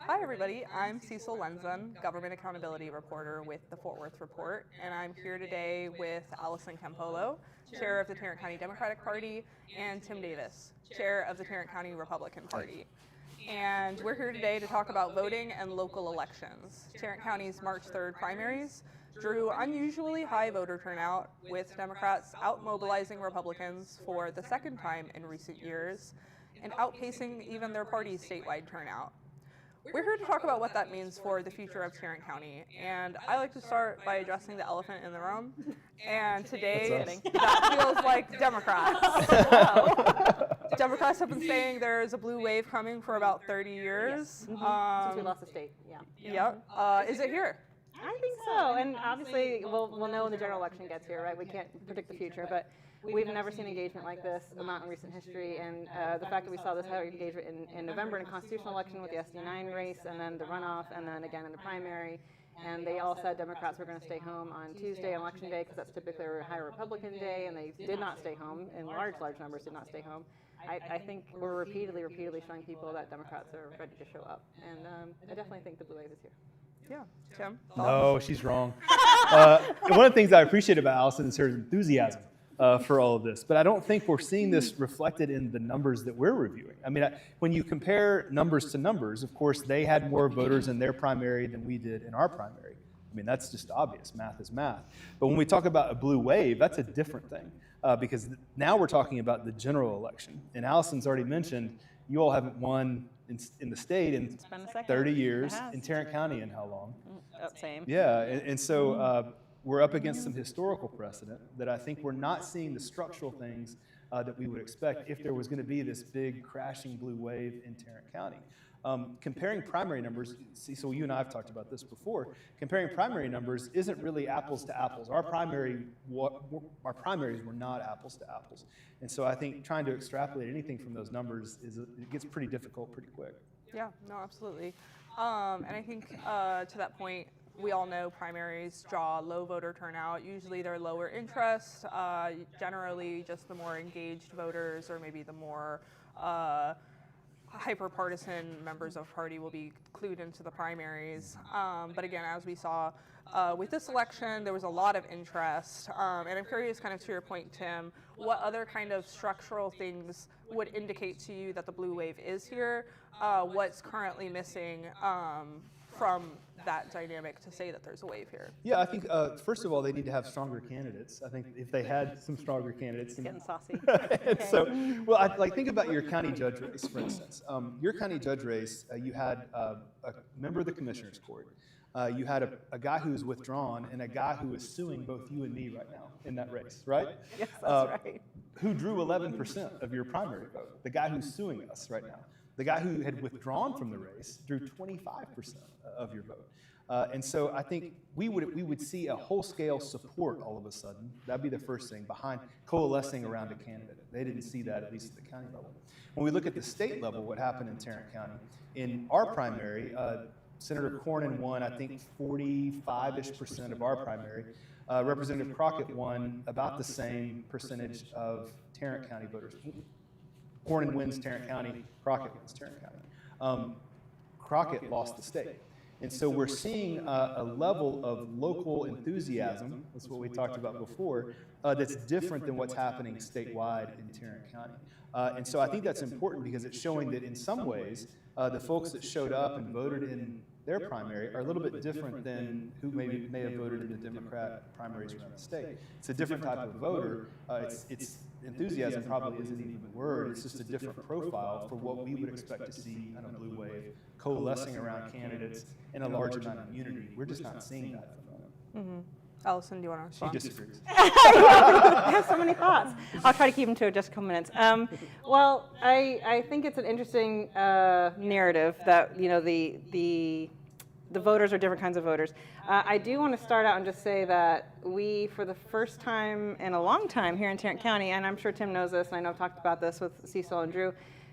Hi everybody, I'm Cecil Lenzon, Government Accountability Reporter with the Fort Worth Report, and I'm here today with Allison Campolo, Chair of the Tarrant County Democratic Party, and Tim Davis, Chair of the Tarrant County Republican Party. And we're here today to talk about voting and local elections. Tarrant County's March 3rd primaries drew unusually high voter turnout, with Democrats outmobilizing Republicans for the second time in recent years and outpacing even their party's statewide turnout. We're here to talk about what that means for the future of Tarrant County, and I like to start by addressing the elephant in the room, and today that feels like Democrats. Democrats have been saying there's a blue wave coming for about 30 years. Yes. Since we lost the state, Yep. Is it here? I think so, and obviously we'll know when the general election gets here, right? We can't predict the future, but we've never seen engagement like this amount in recent history, and the fact that we saw this higher engagement in November in a constitutional election with the SD9 race, and then the runoff, and then again in the primary, and they all said Democrats were going to stay home on Tuesday, Election Day, because that's typically a higher Republican day, and they did not stay home, in large numbers did not stay home. I think we're repeatedly showing people that Democrats are ready to show up, and I definitely think the blue wave is here. Yeah. Tim? No, she's wrong. One of the things I appreciate about Allison is her enthusiasm for all of this, but I don't think we're seeing this reflected in the numbers that we're reviewing. I mean, when you compare numbers to numbers, of course, they had more voters in their primary than we did in our primary. I mean, that's just obvious. Math is math. But when we talk about a blue wave, that's a different thing, because now we're talking about the general election. And Allison's already mentioned you all haven't won in the state in 30 years, in Tarrant County in how long? Same. Yeah, and so we're up against some historical precedent that I think we're not seeing the structural things that we would expect if there was going to be this big crashing blue wave in Tarrant County. Comparing primary numbers, Cecil, you and I have talked about this before, comparing primary numbers isn't really apples to apples. Our primaries were not apples to apples. And so I think trying to extrapolate anything from those numbers, it gets pretty difficult pretty quick. Yeah, no, absolutely. And I think to that point, we all know primaries draw low voter turnout. Usually they're lower interest, generally just the more engaged voters or maybe the more hyper-partisan members of party will be clued into the primaries. But again, as we saw with this election, there was a lot of interest. And I'm curious, kind of to your point, Tim, what other kind of structural things would indicate to you that the blue wave is here? What's currently missing from that dynamic to say that there's a wave here? Yeah, I think, first of all, they need to have stronger candidates. I think if they had some stronger candidates. Getting saucy. So, well, think about your county judge race, for instance. Your county judge race, you had a member of the Commissioner's Court. You had a guy who was withdrawn and a guy who is suing both you and me right now in that race, right? Yes, that's right. Who drew 11% of your primary vote? The guy who's suing us right now. The guy who had withdrawn from the race drew 25% of your vote. And so I think we would see a whole-scale support all of a sudden. That'd be the first thing, behind coalescing around a candidate. They didn't see that, at least at the county level. When we look at the state level, what happened in Tarrant County, in our primary, Senator Cornyn won, I think, 45-ish% of our primary. Representative Crockett won about the same percentage of Tarrant County voters. Cornyn wins Tarrant County, Crockett wins Tarrant County. Crockett lost the state. And so we're seeing a level of local enthusiasm, that's what we talked about before, that's different than what's happening statewide in Tarrant County. And so I think that's important because it's showing that in some ways, the folks that showed up and voted in their primary are a little bit different than who may have voted in the Democrat primaries around the state. It's a different type of voter. It's enthusiasm probably isn't even the word. It's just a different profile for what we would expect to see in a blue wave, coalescing around candidates in a large amount of unity. We're just not seeing that at the moment. Mm-hmm. Allison, do you want to respond? She disagrees. I have so many thoughts. I'll try to keep them to just a couple minutes. Well, I think it's an interesting narrative that the voters are different kinds of voters. I do want to start out and just say that we, for the first time in a long time here in Tarrant County, and I'm sure Tim knows this, and I know I've talked about this with Cecil and Drew,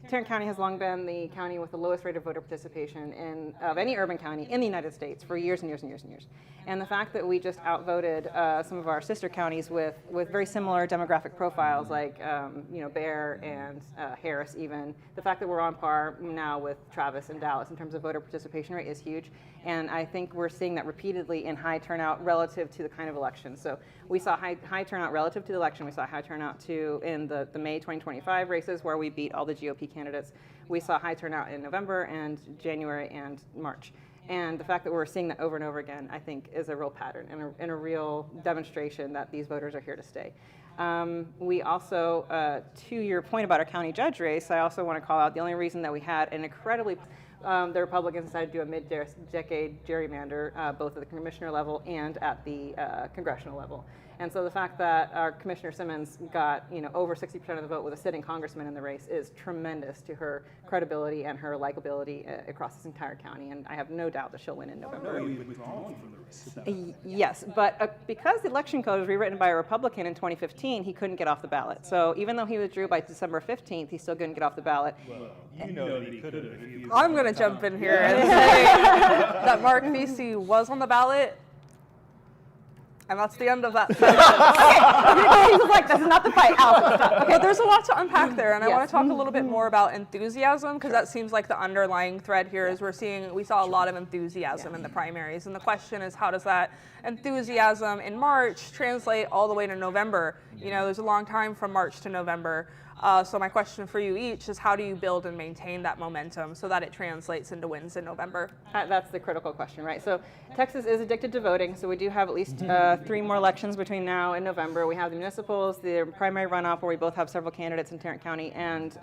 Tarrant County has long been the county with the lowest rate of voter participation of any urban county in the United States for years and years and years and years. And the fact that we just outvoted some of our sister counties with very similar demographic profiles, like Bear and Harris even, the fact that we're on par now with Travis and Dallas in terms of voter participation rate is huge. And I think we're seeing that repeatedly in high turnout relative to the kind of election. So we saw high turnout relative to the election. We saw high turnout too in the May 2025 races where we beat all the GOP candidates. We saw high turnout in November and January and March. And the fact that we're seeing that over and over again, I think, is a real pattern and a real demonstration that these voters are here to stay. We also, to your point about our county judge race, I also want to call out the only reason that we had an incredibly, the Republicans decided to do a mid-decade gerrymander, both at the commissioner level and at the congressional level. And so the fact that our Commissioner Simmons got over 60% of the vote with a sitting congressman in the race is tremendous to her credibility and her likability across this entire county. And I have no doubt that she'll win in November. No, you withdrawn from the race at that point. Yes, but because the election code was rewritten by a Republican in 2015, he couldn't get off the ballot. So even though he withdrew by December 15th, he still couldn't get off the ballot. Well, you know that he could have. I'm going to jump in here and say that Mark Vesey was on the ballot. And that's the end of that sentence. He was like, this is not the fight, Allison, stop. Okay. But there's a lot to unpack there, and I Yes. want to talk a little bit more about enthusiasm, because that seems like the underlying thread here is we saw a lot of enthusiasm in the primaries, and the question is, how does that enthusiasm in March translate all the way to November? There's a long time from March to November. So my question for you each is, how do you build and maintain that momentum so that it translates into wins in November? That's the critical question, right? So Texas is addicted to voting, so we do have at least 3 more elections between now and November. We have the municipals, the primary runoff, where we both have several candidates in Tarrant County, and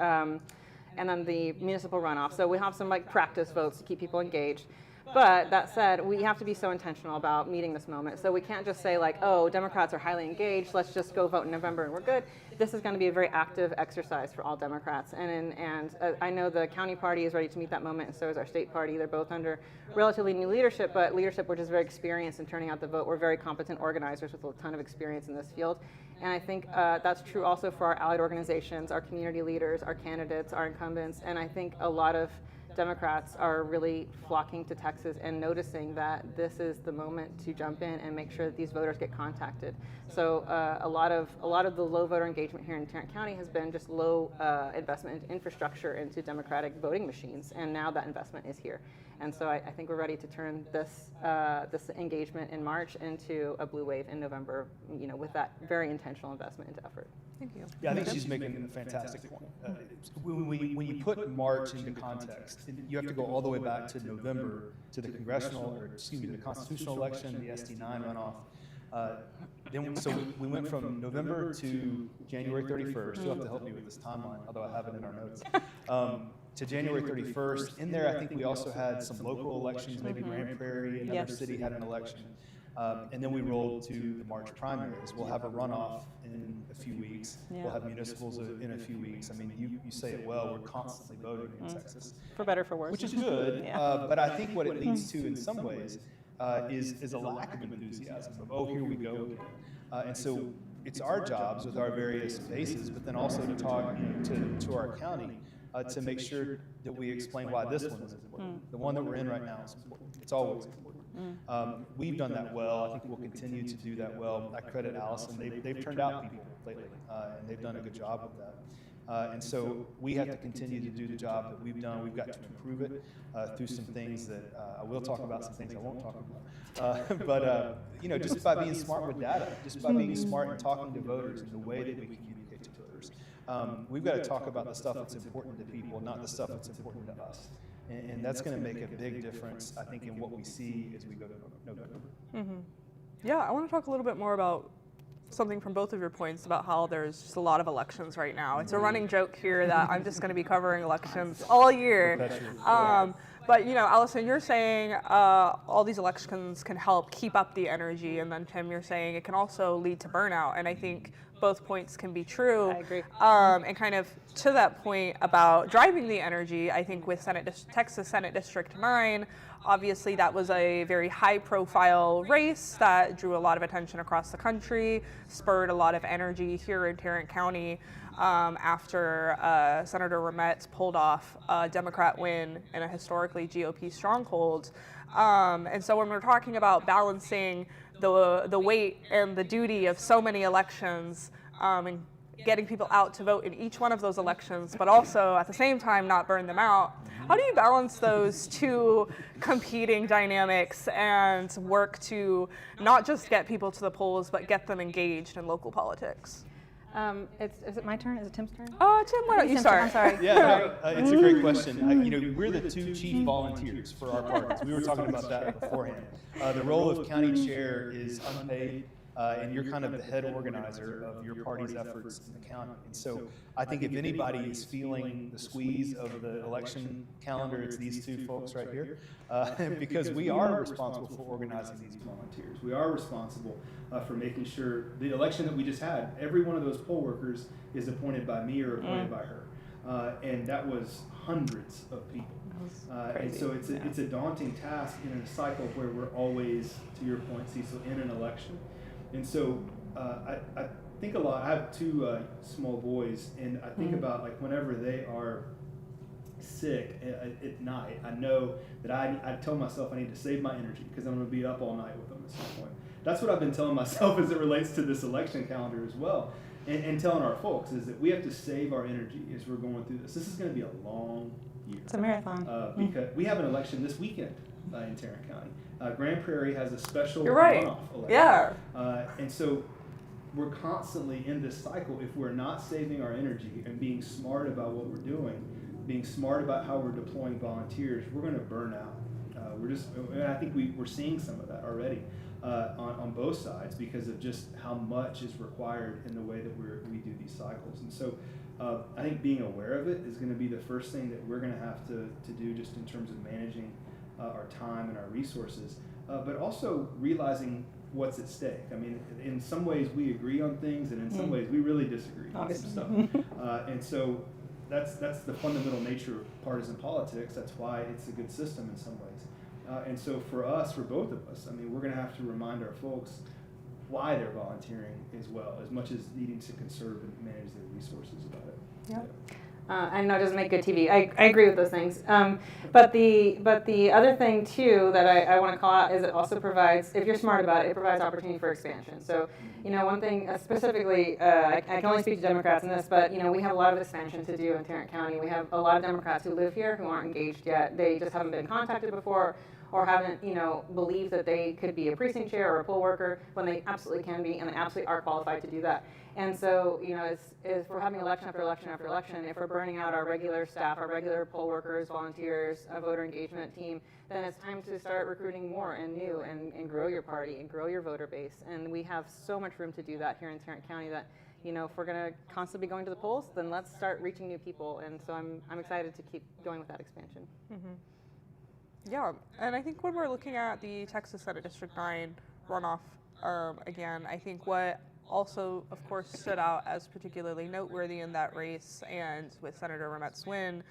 then the municipal runoff. So we have some practice votes to keep people engaged. But that said, we have to be so intentional about meeting this moment. So we can't just say oh, Democrats are highly engaged, let's just go vote in November and we're good. This is going to be a very active exercise for all Democrats. And I know the county party is ready to meet that moment, and so is our state party. They're both under relatively new leadership, but leadership which is very experienced in turning out the vote. We're very competent organizers with a ton of experience in this field. And I think that's true also for our allied organizations, our community leaders, our candidates, our incumbents. And I think a lot of Democrats are really flocking to Texas and noticing that this is the moment to jump in and make sure that these voters get contacted. So a lot of the low voter engagement here in Tarrant County has been just low investment in infrastructure into Democratic voting machines, and now that investment is here. And so I think we're ready to turn this engagement in March into a blue wave in November, with that very intentional investment into effort. Thank you. Yeah, I think she's making a fantastic point. When you put March into context, you have to go all the way back to November to the the constitutional election, the SD9 runoff. So we went from November to January 31st. You'll have to help me with this timeline, although I have it in our notes. To January 31st. In there, I think we also had some local elections, maybe Grand Prairie, another city had an election. And then we rolled to the March primaries. We'll have a runoff in a few weeks. Yeah. We'll have municipals in a few weeks. I mean, you say it well, we're constantly voting in Texas. For better, for worse. Which is good, but I think what it leads to in some ways is a lack of enthusiasm of, here we go again. And so it's our jobs with our various bases, but then also to talk to our county to make sure that we explain why this one is important. The one that we're in right now is important. It's always important. We've done that well. I think we'll continue to do that well. I credit Allison. They've turned out people lately, and they've done a good job with that. And so we have to continue to do the job that we've done. We've got to improve it through some things that I will talk about, some things I won't talk about. But just by being smart with data, just by being smart and talking to voters in the way that we communicate to voters. We've got to talk about the stuff that's important to people, not the stuff that's important to us. And that's going to make a big difference, I think, in what we see as we go to November. Mm-hmm. Yeah, I want to talk a little bit more about something from both of your points about how there's just a lot of elections right now. It's a running joke here that I'm just going to be covering elections all year. But Allison, you're saying all these elections can help keep up the energy, and then Tim, you're saying it can also lead to burnout. And I think both points can be true. I agree. And kind of to that point about driving the energy, I think with Texas Senate District 9, obviously that was a very high-profile race that drew a lot of attention across the country, spurred a lot of energy here in Tarrant County after Senator Rametz pulled off a Democrat win in a historically GOP stronghold. And so when we're talking about balancing the weight and the duty of so many elections and getting people out to vote in each one of those elections, but also at the same time not burn them out, how do you balance those two competing dynamics and work to not just get people to the polls, but get them engaged in local politics? Is it my turn? Is it Tim's turn? Tim, why don't you Tim's start? turn. I'm sorry. Yeah, it's a great question. We're the two chief volunteers for our parties. We were talking about that beforehand. The role of county chair is unpaid, and you're kind of the head organizer of your party's efforts in the county. And so I think if anybody is feeling the squeeze of the election calendar, it's these two folks right here, because we are responsible for organizing these volunteers. We are responsible for making sure the election that we just had, every one of those poll workers is appointed by me or appointed by her. And that was hundreds of people. And so it's a daunting task in a cycle where we're always, to your point, Cecil, in an election. And so I think a lot. I have two small boys, and I think about like whenever they are sick at night, I know that I tell myself I need to save my energy because I'm going to be up all night with them at some point. That's what I've been telling myself as it relates to this election calendar as well, and telling our folks is that we have to save our energy as we're going through this. This is going to be a long year. It's a marathon. Because we have an election this weekend in Tarrant County. Grand Prairie has a special You're right. runoff election. Yeah. And so we're constantly in this cycle. If we're not saving our energy and being smart about what we're doing, being smart about how we're deploying volunteers, we're going to burn out. And I think we're seeing some of that already on both sides because of just how much is required in the way that we do these cycles. And so I think being aware of it is going to be the first thing that we're going to have to do just in terms of managing our time and our resources, but also realizing what's at stake. I mean, in some ways we agree on things, and in some ways we really disagree on some stuff. And so that's the fundamental nature of partisan politics. That's why it's a good system in some ways. And so for us, for both of us, I mean, we're going to have to remind our folks why they're volunteering as well, as much as needing to conserve and manage their resources about it. Yeah. I know it doesn't make good TV. I agree with those things. But the other thing too that I want to call out is it also provides, if you're smart about it, it provides opportunity for expansion. So, one thing specifically, I can only speak to Democrats in this, but we have a lot of expansion to do in Tarrant County. We have a lot of Democrats who live here who aren't engaged yet. They just haven't been contacted before, or haven't, believed that they could be a precinct chair or a poll worker when they absolutely can be, and they absolutely are qualified to do that. And so, if we're having election after election after election, if we're burning out our regular staff, our regular poll workers, volunteers, a voter engagement team, then it's time to start recruiting more and new and grow your party and grow your voter base. And we have so much room to do that here in Tarrant County that, if we're going to constantly be going to the polls, then let's start reaching new people. And so I'm excited to keep going with that expansion. Mm-hmm. Yeah, and I think when we're looking at the Texas Senate District 9 runoff, again, I think what also, of course, stood out as particularly noteworthy in that race and with Senator Rametz's win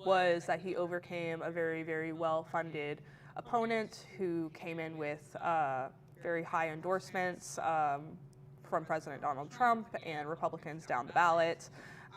was that he overcame a very, very well-funded opponent who came in with very high endorsements from President Donald Trump and Republicans down the ballot.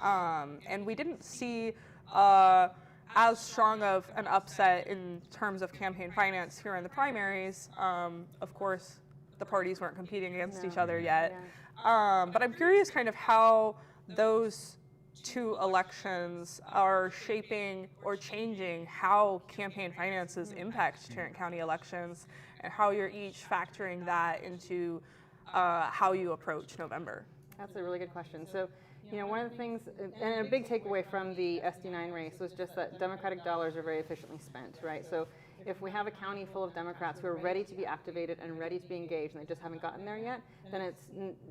And we didn't see as strong of an upset in terms of campaign finance here in the primaries. Of course, the parties weren't competing against each other yet. Yeah. But I'm curious kind of how those two elections are shaping or changing how campaign finances impact Tarrant County elections and how you're each factoring that into how you approach November. That's a really good question. So, one of the things, and a big takeaway from the SD9 race was just that Democratic dollars are very efficiently spent, right? So if we have a county full of Democrats who are ready to be activated and ready to be engaged and they just haven't gotten there yet, then it's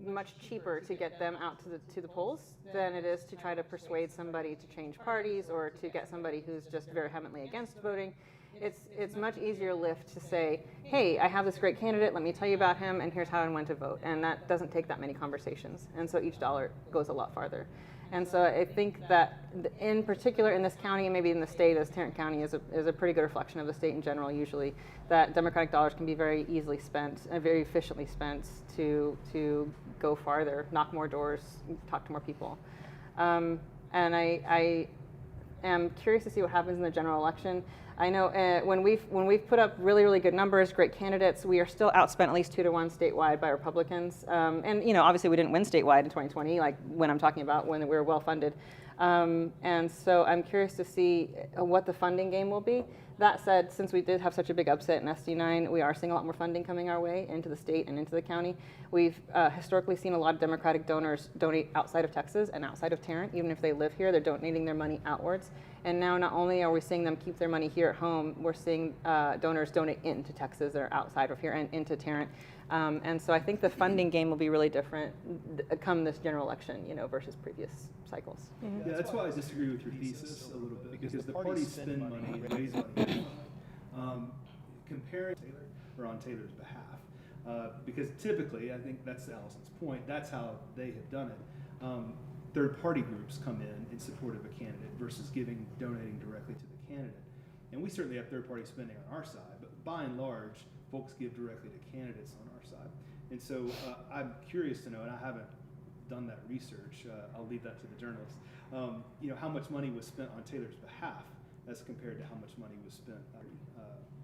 much cheaper to get them out to the polls than it is to try to persuade somebody to change parties or to get somebody who's just very vehemently against voting. it's much easier lift to say, hey, I have this great candidate, let me tell you about him, and here's how and when to vote. And that doesn't take that many conversations. And so each dollar goes a lot farther. And so I think that in particular in this county and maybe in the state, as Tarrant County is a pretty good reflection of the state in general usually, that Democratic dollars can be very easily spent and very efficiently spent to go farther, knock more doors, talk to more people. And I am curious to see what happens in the general election. I know when we've put up really good numbers, great candidates, we are still outspent at least 2-1 statewide by Republicans. And obviously we didn't win statewide in 2020, like when I'm talking about when we were well funded. And so I'm curious to see what the funding game will be. That said, since we did have such a big upset in SD9, we are seeing a lot more funding coming our way into the state and into the county. We've historically seen a lot of Democratic donors donate outside of Texas and outside of Tarrant. Even if they live here, they're donating their money outwards. And now not only are we seeing them keep their money here at home, we're seeing donors donate into Texas or outside of here and into Tarrant. And so I think the funding game will be really different come this general election, versus previous cycles. Yeah, that's why I disagree with your thesis a little bit, because the parties spend money, raise money, comparing Taylor or on Taylor's behalf. Because typically, I think that's Allison's point, that's how they have done it. Third-party groups come in support of a candidate versus donating directly to the candidate. And we certainly have third-party spending on our side, but by and large, folks give directly to candidates on our side. And so I'm curious to know, and I haven't done that research, I'll leave that to the journalists, how much money was spent on Taylor's behalf as compared to how much money was spent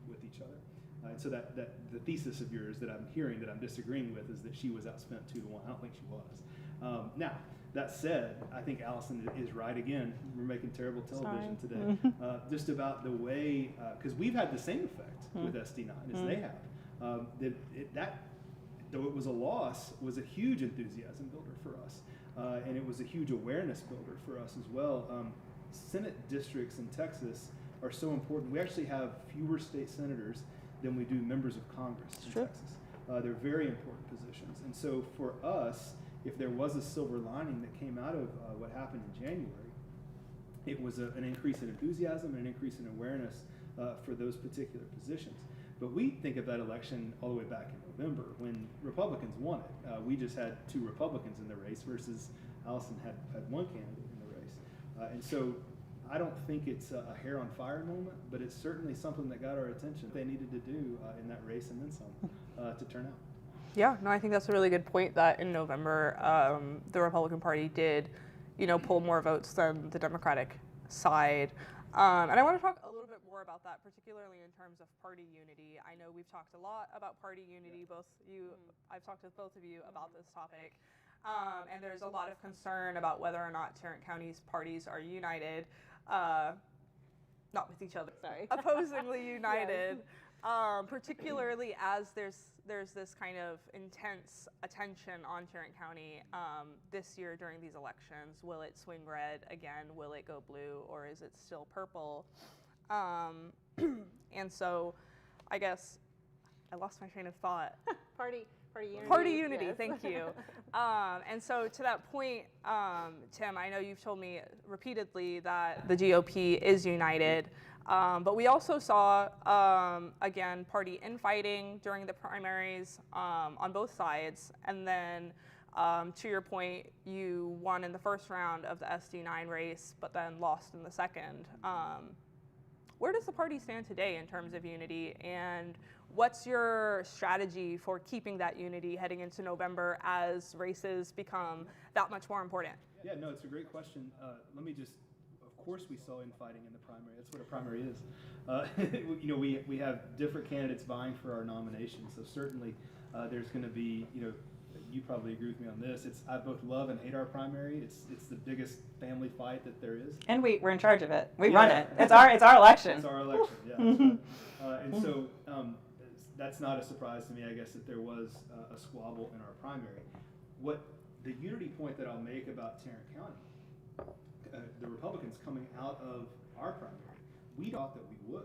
with each other. And so that the thesis of yours that I'm hearing that I'm disagreeing with is that she was outspent 2-1. I don't think she was. Now, that said, I think Allison is right again. We're making terrible television today. Just about the way, because we've had the same effect with SD9 as they have. That, though it was a loss, was a huge enthusiasm builder for us. And it was a huge awareness builder for us as well. Senate districts in Texas are so important. We actually have fewer state senators than we do members of Congress in Texas. They're very important positions. And so for us, if there was a silver lining that came out of what happened in January, it was an increase in enthusiasm and an increase in awareness for those particular positions. But we think of that election all the way back in November when Republicans won it. We just had 2 Republicans in the race versus Allison had 1 candidate in the race. And so I don't think it's a hair on fire moment, but it's certainly something that got our attention. They needed to do in that race and then some to turn out. Yeah, no, I think that's a really good point that in November, the Republican Party did, pull more votes than the Democratic side. And I want to talk a little bit more about that, particularly in terms of party unity. I know we've talked a lot about party unity, I've talked with both of you about this topic. And there's a lot of concern about whether or not Tarrant County's parties are united, not with each other, opposingly united. Particularly as there's this kind of intense attention on Tarrant County this year during these elections. Will it swing red again? Will it go blue? Or is it still purple? And so I guess I lost my train of thought. Party unity. Party unity, yes. Thank you. And so to that point, Tim, I know you've told me repeatedly that the GOP is united. But we also saw, again, party infighting during the primaries on both sides. And then, to your point, you won in the first round of the SD9 race, but then lost in the second. Where does the party stand today in terms of unity? And what's your strategy for keeping that unity heading into November as races become that much more important? Yeah, no, it's a great question. Let me just... Of course we saw infighting in the primary. That's what a primary is. We have different candidates vying for our nomination. So certainly there's going to be, you probably agree with me on this. I both love and hate our primary. It's the biggest family fight that there is. And we're in charge of it. We run it. It's our election. It's our election. Yeah. That's right. And so that's not a surprise to me. I guess that there was a squabble in our primary. What the unity point that I'll make about Tarrant County. The Republicans coming out of our primary, we thought that we would,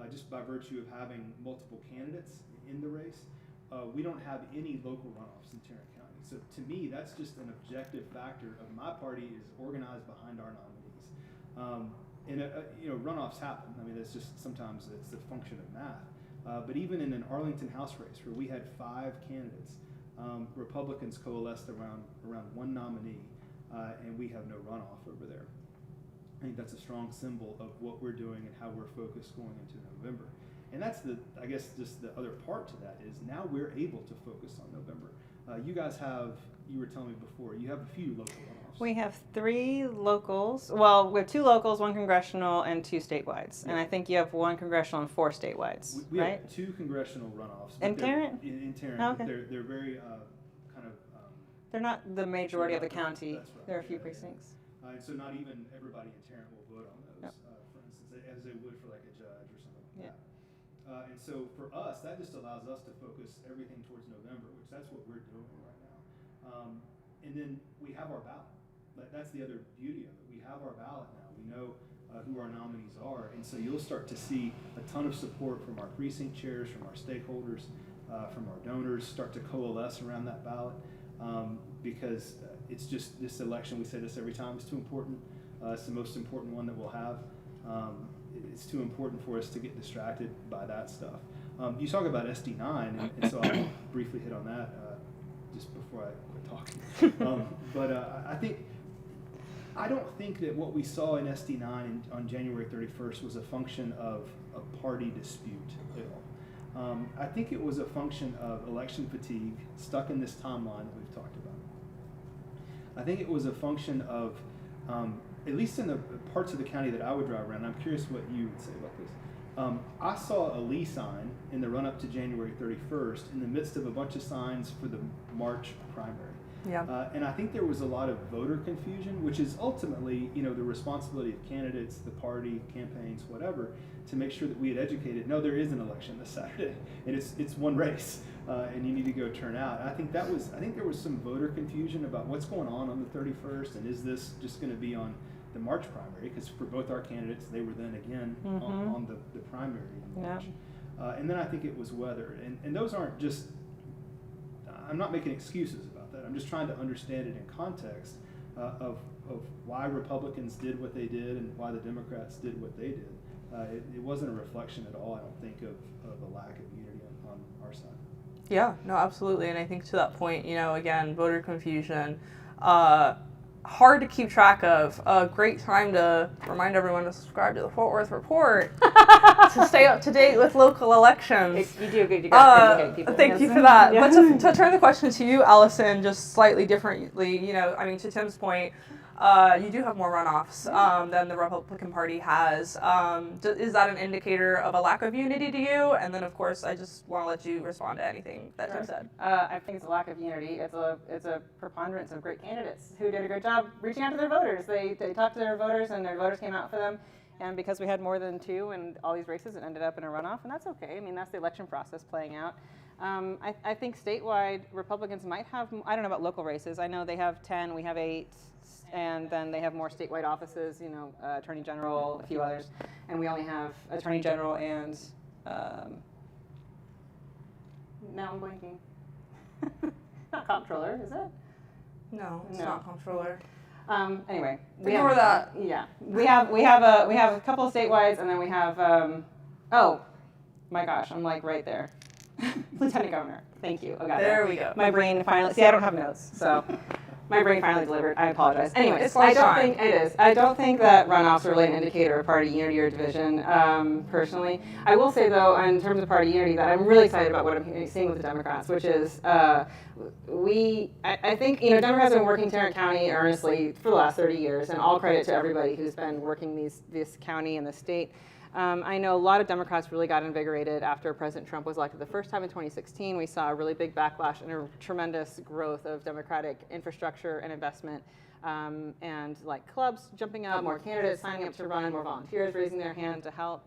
just by virtue of having multiple candidates in the race. We don't have any local runoffs in Tarrant County. So to me, that's just an objective factor of my party is organized behind our nominees. And runoffs happen. I mean, it's just sometimes it's a function of math. But even in an Arlington House race where we had 5 candidates, Republicans coalesced around one nominee, and we have no runoff over there. I think that's a strong symbol of what we're doing and how we're focused going into November. And that's I guess just the other part to that is now we're able to focus on November. You guys you were telling me before, you have a few local runoffs. We have 3 locals. Well, we have 2 locals, 1 congressional, and 2 statewides. Yeah. And I think you have 1 congressional and 4 statewides, we right? have 2 congressional runoffs. In Tarrant? In Tarrant. Oh, okay. They're very kind of... they're not the majority of the county. That's right. There are a few precincts. And so not even everybody in Tarrant will vote on those, Yep. For instance, as they would for like a judge or something like Yeah. that. And so for us, that just allows us to focus everything towards November, which that's what we're doing right now. And then we have our ballot. That's the other beauty of it. We have our ballot now. We know who our nominees are. And so you'll start to see a ton of support from our precinct chairs, from our stakeholders, from our donors start to coalesce around that ballot. Because it's just this election, we say this every time, it's too important. It's the most important one that we'll have. It's too important for us to get distracted by that stuff. You talk about SD9, and so I'll briefly hit on that just before I quit talking. But I don't think that what we saw in SD9 on January 31st was a function of a party dispute at all. I think it was a function of election fatigue stuck in this timeline that we've talked about. I think it was a function of, at least in the parts of the county that I would drive around, I'm curious what you would say about this. I saw a Lee sign in the run-up to January 31st in the midst of a bunch of signs for the March primary. Yeah. And I think there was a lot of voter confusion, which is ultimately, the responsibility of candidates, the party, campaigns, whatever, to make sure that we had educated, no, there is an election this Saturday, and it's one race, and you need to go turn out. And I think there was some voter confusion about what's going on the 31st, and is this just going to be on the March primary, because for both our candidates, they were then again on the primary in March. Yeah. And then I think it was weather. And those aren't just, I'm not making excuses about that. I'm just trying to understand it in context of why Republicans did what they did and why the Democrats did what they did. It wasn't a reflection at all, I don't think, of a lack of unity on our side. Yeah, no, absolutely. And I think to that point, again, voter confusion, hard to keep track of. A great time to remind everyone to subscribe to the Fort Worth Report to stay up to date with local elections. You do good. You got educate people. Thank you for that. Yeah. But to turn the question to you, Allison, just slightly differently, to Tim's point, you do have more runoffs than the Republican Party has. Is that an indicator of a lack of unity to you? And then, of course, I just want to let you respond to anything that Tim said. I think it's a lack of unity. It's a preponderance of great candidates who did a great job reaching out to their voters. They talked to their voters, and their voters came out for them. And because we had more than 2 in all these races, it ended up in a runoff, and that's okay. I mean, that's the election process playing out. I think statewide, Republicans might have, I don't know about local races. I know they have 10, we have 8. And then they have more statewide offices, Attorney General, a few others. And we only have Attorney General and, now I'm blanking. Not Comptroller, is it? No, it's not Comptroller. Anyway. Ignore that. Yeah. We have a couple of statewide, and then we have, oh, my gosh, I'm like right there. Lieutenant Governor. Thank you. There we go. My brain finally, see, I don't have notes, so. My brain finally delivered. I apologize. Anyways, I don't think that runoffs are really an indicator of party unity or division, personally. I will say, though, in terms of party unity, that I'm really excited about what I'm seeing with the Democrats, which is I think, Democrats have been working Tarrant County earnestly for the last 30 years, and all credit to everybody who's been working this county and the state. I know a lot of Democrats really got invigorated after President Trump was elected the first time in 2016. We saw a really big backlash and a tremendous growth of Democratic infrastructure and investment, and like clubs jumping up, more candidates signing up to run, more volunteers raising their hand to help.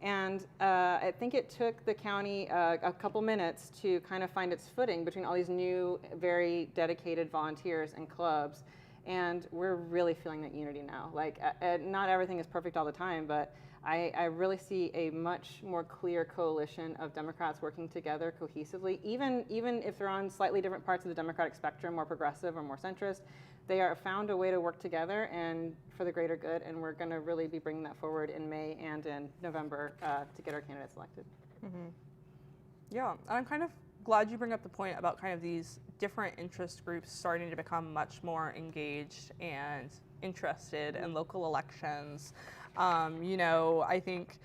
And I think it took the county a couple minutes to kind of find its footing between all these new, very dedicated volunteers and clubs. And we're really feeling that unity now. Like, not everything is perfect all the time, but I really see a much more clear coalition of Democrats working together cohesively, even if they're on slightly different parts of the Democratic spectrum, more progressive or more centrist. They are found a way to work together and for the greater good, and we're going to really be bringing that forward in May and in November to get our candidates elected. Mm-hmm. Yeah, and I'm kind of glad you bring up the point about kind of these different interest groups starting to become much more engaged and interested in local elections. I think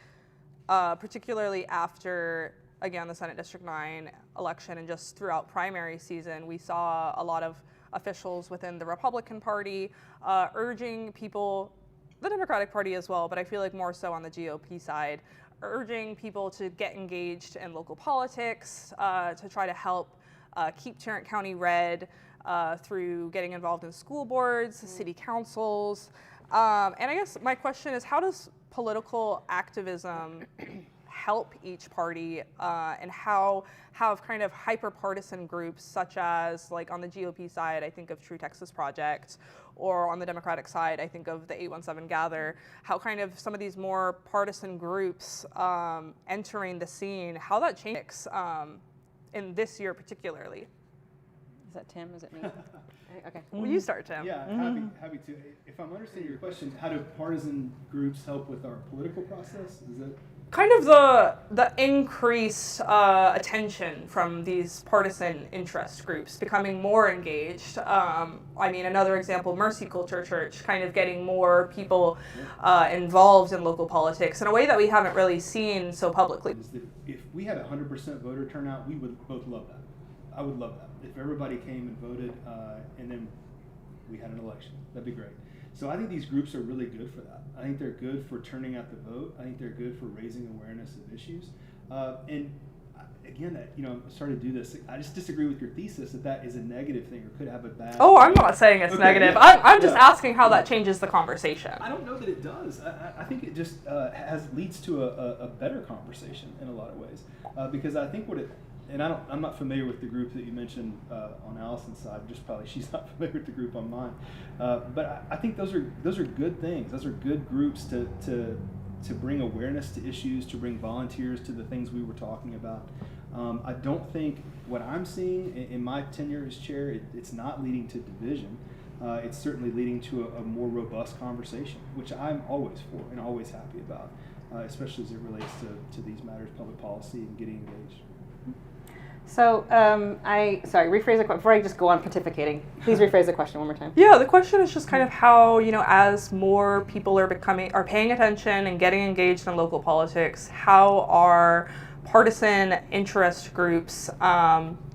particularly after, again, the Senate District 9 election and just throughout primary season, we saw a lot of officials within the Republican Party urging people, the Democratic Party as well, but I feel like more so on the GOP side, urging people to get engaged in local politics, to try to help keep Tarrant County red through getting involved in school boards, city councils. And I guess my question is, how does political activism help each party, and how have kind of hyper-partisan groups such as, like on the GOP side, I think of True Texas Project, or on the Democratic side, I think of the 817 Gather, how kind of some of these more partisan groups entering the scene, how that changes in this year particularly? Is that Tim? Is it me? Okay. Well, you start, Tim. Yeah, happy to. If I'm understanding your question, how do partisan groups help with our political process? Is that kind of the increased attention from these partisan interest groups becoming more engaged? Another example, Mercy Culture Church, kind of getting more people involved in local politics in a way that we haven't really seen so publicly. is that if we had 100% voter turnout, we would both love that. I would love that. If everybody came and voted and then we had an election, that'd be great. So I think these groups are really good for that. I think they're good for turning out the vote. I think they're good for raising awareness of issues. And again, I'm sorry to do this. I just disagree with your thesis that is a negative thing or could have a bad. Oh, I'm not saying it's negative. Yeah, I'm just asking how that changes the conversation. I don't know that it does. I think it just leads to a better conversation in a lot of ways, because I think and I'm not familiar with the group that you mentioned on Allison's side. Just probably she's not familiar with the group on mine. But I think those are good things. Those are good groups to bring awareness to issues, to bring volunteers to the things we were talking about. I don't think what I'm seeing in my tenure as chair, it's not leading to division. It's certainly leading to a more robust conversation, which I'm always for and always happy about, especially as it relates to these matters, public policy, and getting engaged. So, rephrase the question before I just go on pontificating. Please rephrase the question one more time. Yeah, the question is just kind of how, as more people are paying attention and getting engaged in local politics, how are partisan interest groups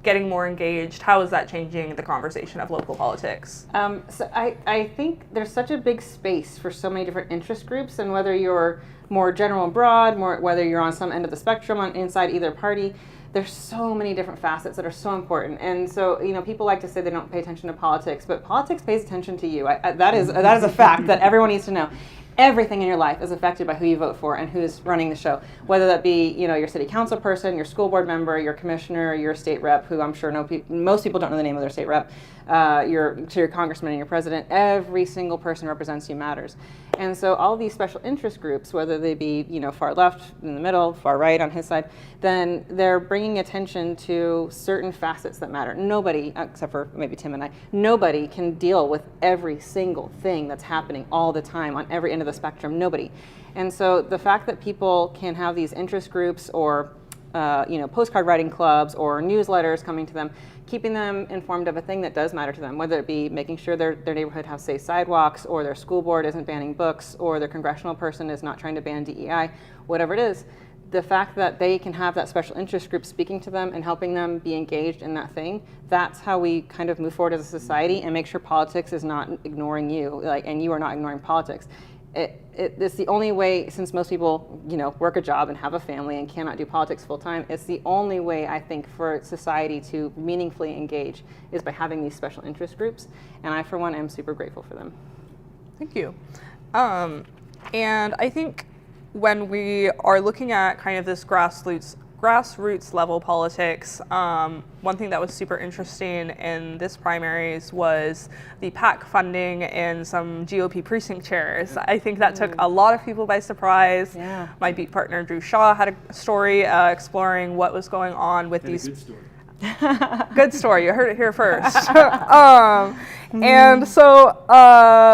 getting more engaged? How is that changing the conversation of local politics? So I think there's such a big space for so many different interest groups, and whether you're more general and broad, whether you're on some end of the spectrum inside either party, there's so many different facets that are so important. And so, people like to say they don't pay attention to politics, but politics pays attention to you. That is a fact that everyone needs to know. Everything in your life is affected by who you vote for and who's running the show, whether that be your city council person, your school board member, your commissioner, your state rep, who I'm sure most people don't know the name of their state rep, your congressman and your president. Every single person represents you matters. And so all these special interest groups, whether they be far left, in the middle, far right on his side, then they're bringing attention to certain facets that matter. Nobody, except for maybe Tim and I, nobody can deal with every single thing that's happening all the time on every end of the spectrum. Nobody. And so the fact that people can have these interest groups or postcard writing clubs or newsletters coming to them, keeping them informed of a thing that does matter to them, whether it be making sure their neighborhood has safe sidewalks, or their school board isn't banning books, or their congressional person is not trying to ban DEI, whatever it is. The fact that they can have that special interest group speaking to them and helping them be engaged in that thing, that's how we kind of move forward as a society and make sure politics is not ignoring you, and you are not ignoring politics. It's the only way, since most people, work a job and have a family and cannot do politics full time, it's the only way, I think, for society to meaningfully engage is by having these special interest groups. And I, for one, am super grateful for them. Thank you. And I think when we are looking at kind of this grassroots grassroots level politics, one thing that was super interesting in this primaries was the PAC funding in some GOP precinct chairs. I think that took a lot of people by surprise. Yeah. My beat partner Drew Shaw had a story exploring what was going on with these. Good story. Good story. You heard it here first. And so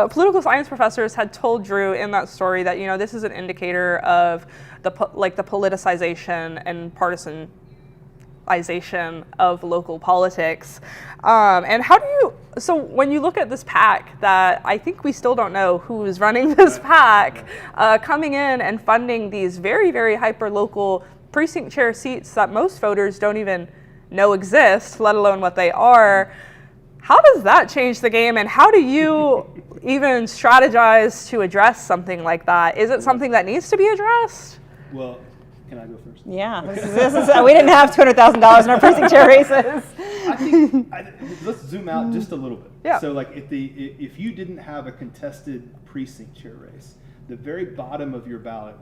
political science professors had told Drew in that story that, you know, this is an indicator of the politicization and partisanization of local politics. And how do you, so when you look at this PAC that I think we still don't know who is running this PAC, coming in and funding these very, very hyper-local precinct chair seats that most voters don't even know exist, let alone what they are. How does that change the game, and how do you even strategize to address something like that? Is it something that needs to be addressed? Well, can I go first? Yeah, this is we didn't have $200,000 in our precinct chair races. I think let's zoom out just a little bit. Yeah. So like if you didn't have a contested precinct chair race, the very bottom of your ballot,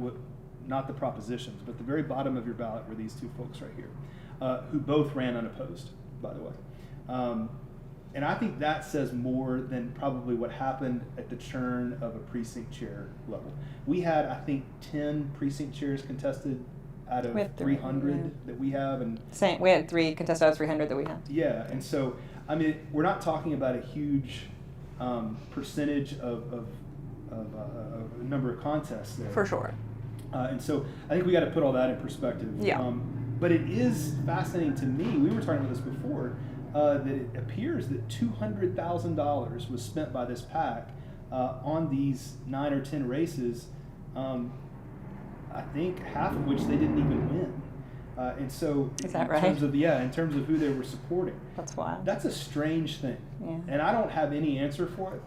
not the propositions, but the very bottom of your ballot were these two folks right here, who both ran unopposed, by the way. And I think that says more than probably what happened at the churn of a precinct chair level. We had, I think, 10 precinct chairs contested out of 300 that we have. And we had 3 contested out of 300 that we had. yeah, and so, I mean, we're not talking about a huge percentage of a number of contests there. For sure. And so I think we got to put all that in perspective. Yeah. But it is fascinating to me, we were talking about this before, that it appears that $200,000 was spent by this PAC on these 9 or 10 races, I think half of which they didn't even win. And so is that in terms of who they were supporting. That's wild. That's a strange thing. Yeah. And I don't have any answer for it.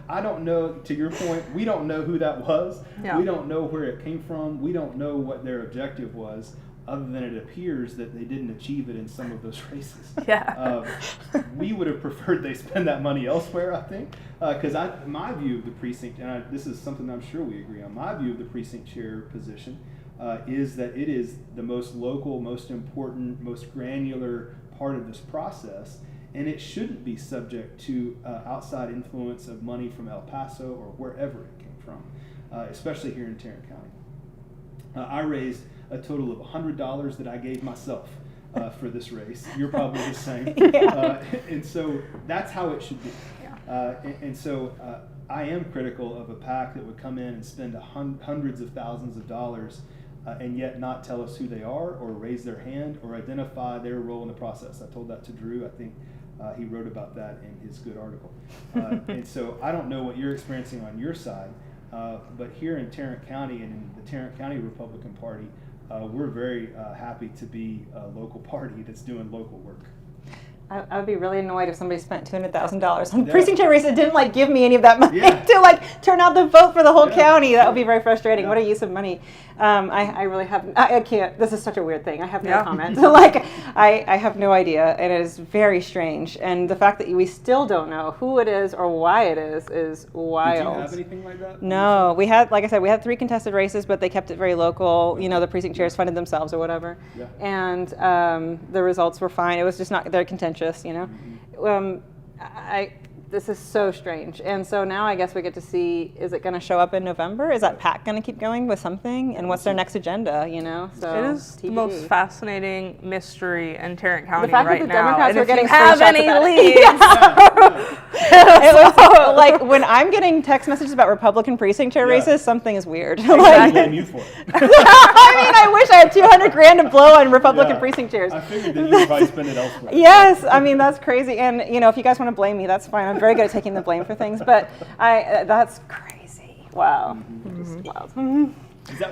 I don't know, to your point, we don't know who that was. Yeah. We don't know where it came from. We don't know what their objective was, other than it appears that they didn't achieve it in some of those races. Yeah. We would have preferred they spend that money elsewhere, I think, because my view of the precinct, and this is something I'm sure we agree on, my view of the precinct chair position is that it is the most local, most important, most granular part of this process, and it shouldn't be subject to outside influence of money from El Paso or wherever it came from, especially here in Tarrant County. I raised a total of $100 that I gave myself for this race. You're probably the same. Yeah. And so that's how it should be. Yeah. And so I am critical of a PAC that would come in and spend hundreds of thousands of dollars and yet not tell us who they are or raise their hand or identify their role in the process. I told that to Drew. I think he wrote about that in his good article. And so I don't know what you're experiencing on your side, but here in Tarrant County and in the Tarrant County Republican Party, we're very happy to be a local party that's doing local work. I would be really annoyed if somebody spent $200,000 on precinct chair race and didn't give me any of that money to turn out the vote for the whole county. That would be very frustrating. What a use of money. I really have, I can't, this is such a weird thing. I have no comment. I have no idea, and it is very strange. And the fact that we still don't know who it is or why it is wild. Did you have anything like that? No, we had, like I said, we had 3 contested races, but they kept it very local. The precinct chairs funded themselves or whatever. Yeah. And the results were fine. It was just not, they're contentious. This is so strange. And so now I guess we get to see, is it going to show up in November? Is that PAC going to keep going with something? And what's their next agenda, So it is the most fascinating mystery in Tarrant County the fact right that the now. Democrats And were if you getting have any leads. It was like when I'm getting text messages about Republican precinct chair races, something is weird. I blame you for it. I wish I had $200,000 to blow on Republican precinct chairs. I figured that you would probably spend it elsewhere. Yes, that's crazy. And if you guys want to blame me, that's fine. I'm very good at taking the blame for things, but that's crazy. Wow. Mm-hmm. Wild.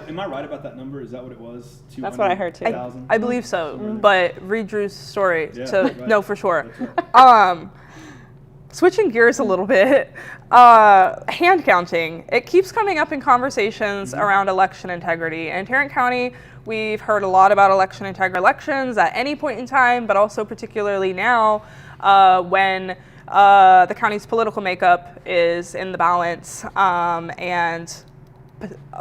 Am I right about that number? Is that what it was? That's what I heard too. I believe so, but read Drew's story to know for sure. Right. Switching gears a little bit, hand counting. It keeps coming up in conversations around election integrity. In Tarrant County, we've heard a lot about election integrity elections at any point in time, but also particularly now when the county's political makeup is in the balance and